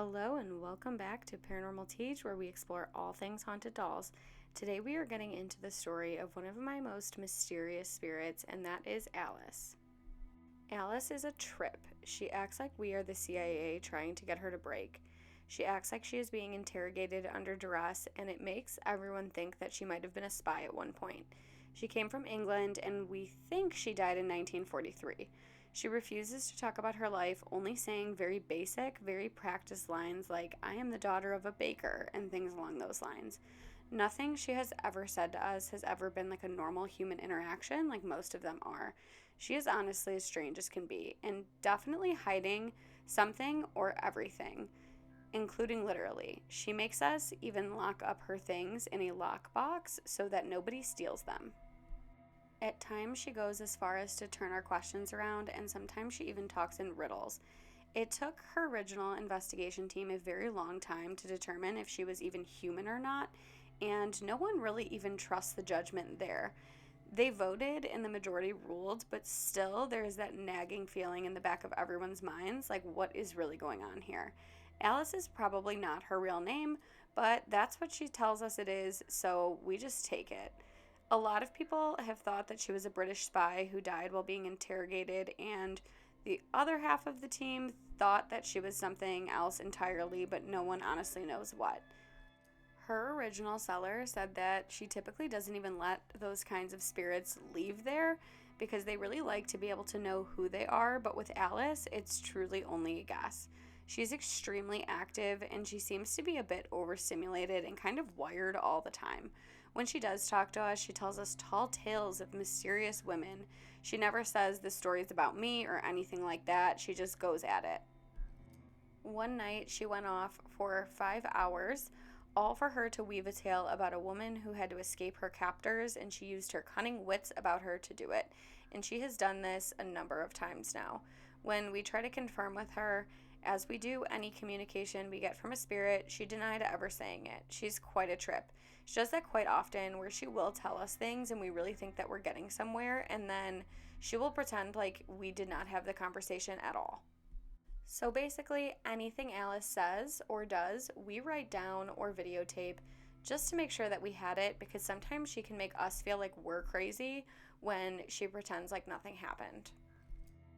Hello and welcome back to Paranormal Teach, where we explore all things haunted dolls. Today we are getting into the story of one of my most mysterious spirits, and that is Alice. Alice is a trip. She acts like we are the CIA trying to get her to break. She acts like she is being interrogated under duress, and it makes everyone think that she might have been a spy at one point. She came from England, and we think she died in 1943. She refuses to talk about her life, only saying very basic, very practiced lines like, I am the daughter of a baker, and things along those lines. Nothing she has ever said to us has ever been like a normal human interaction, like most of them are. She is honestly as strange as can be, and definitely hiding something or everything, including literally. She makes us even lock up her things in a lockbox so that nobody steals them. At times, she goes as far as to turn our questions around, and sometimes she even talks in riddles. It took her original investigation team a very long time to determine if she was even human or not, and no one really even trusts the judgment there. They voted and the majority ruled, but still there's that nagging feeling in the back of everyone's minds, like what is really going on here? Alice is probably not her real name, but that's what she tells us it is, so we just take it. A lot of people have thought that she was a British spy who died while being interrogated, and the other half of the team thought that she was something else entirely, but no one honestly knows what. Her original seller said that she typically doesn't even let those kinds of spirits leave there because they really like to be able to know who they are, but with Alice, it's truly only a guess. She's extremely active and she seems to be a bit overstimulated and kind of wired all the time. When she does talk to us, she tells us tall tales of mysterious women. She never says the story's about me or anything like that. She just goes at it. One night, she went off for 5 hours, all for her to weave a tale about a woman who had to escape her captors, and she used her cunning wits about her to do it. And she has done this a number of times now. When we try to confirm with her, as we do any communication we get from a spirit, she denied ever saying it. She's quite a trip. She does that quite often where she will tell us things and we really think that we're getting somewhere, and then she will pretend like we did not have the conversation at all. So basically, anything Alice says or does, we write down or videotape just to make sure that we had it, because sometimes she can make us feel like we're crazy when she pretends like nothing happened.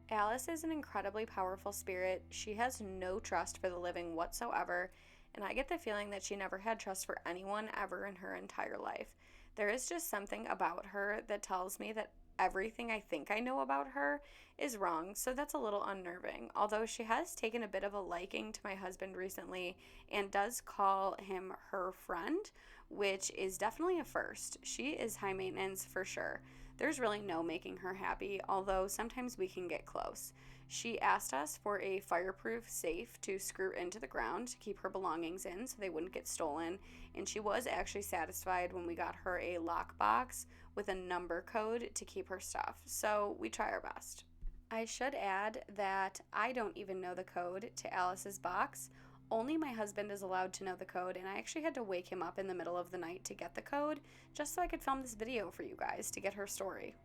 Alice is an incredibly powerful spirit. She has no trust for the living whatsoever, and I get the feeling that she never had trust for anyone ever in her entire life. There is just something about her that tells me that everything I think I know about her is wrong, so that's a little unnerving. Although she has taken a bit of a liking to my husband recently and does call him her friend, which is definitely a first. She is high maintenance for sure. There's really no making her happy, although sometimes we can get close. She asked us for a fireproof safe to screw into the ground to keep her belongings in so they wouldn't get stolen, and she was actually satisfied when we got her a lockbox with a number code to keep her stuff, so we try our best. I should add that I don't even know the code to Alice's box. Only my husband is allowed to know the code, and I actually had to wake him up in the middle of the night to get the code, just so I could film this video for you guys to get her story.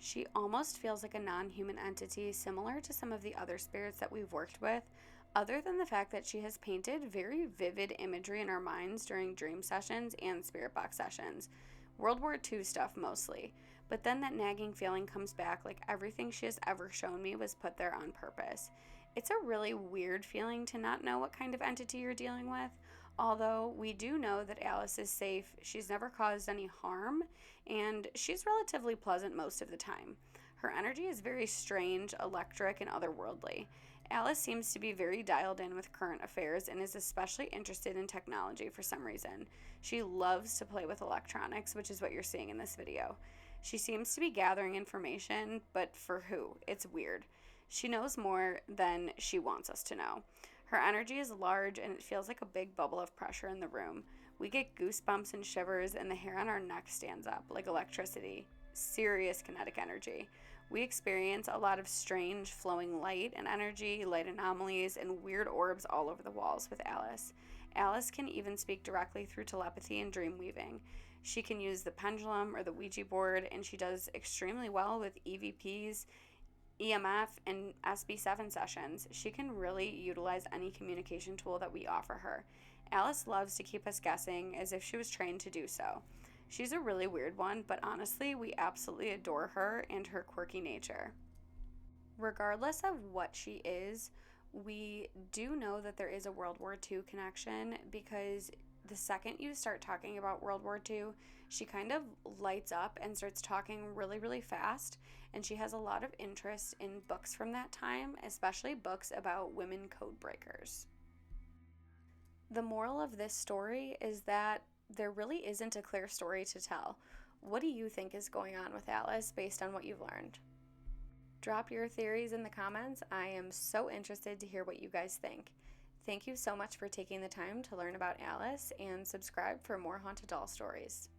She almost feels like a non-human entity, similar to some of the other spirits that we've worked with, other than the fact that she has painted very vivid imagery in our minds during dream sessions and spirit box sessions. World War II stuff mostly. But then that nagging feeling comes back, like everything she has ever shown me was put there on purpose. It's a really weird feeling to not know what kind of entity you're dealing with, although we do know that Alice is safe. She's never caused any harm, and she's relatively pleasant most of the time. Her energy is very strange, electric, and otherworldly. Alice seems to be very dialed in with current affairs and is especially interested in technology for some reason. She loves to play with electronics, which is what you're seeing in this video. She seems to be gathering information, but for who? It's weird. She knows more than she wants us to know. Her energy is large and it feels like a big bubble of pressure in the room. We get goosebumps and shivers, and the hair on our neck stands up like electricity. Serious kinetic energy. We experience a lot of strange flowing light and energy, light anomalies, and weird orbs all over the walls with Alice. Alice can even speak directly through telepathy and dream weaving. She can use the pendulum or the Ouija board, and she does extremely well with EVPs EMF, and SB7 sessions. She can really utilize any communication tool that we offer her. Alice loves to keep us guessing as if she was trained to do so. She's a really weird one, but honestly, we absolutely adore her and her quirky nature. Regardless of what she is, we do know that there is a World War II connection because the second you start talking about World War II, she kind of lights up and starts talking really, really fast. And she has a lot of interest in books from that time, especially books about women code breakers. The moral of this story is that there really isn't a clear story to tell. What do you think is going on with Alice based on what you've learned? Drop your theories in the comments. I am so interested to hear what you guys think. Thank you so much for taking the time to learn about Alice, and subscribe for more haunted doll stories.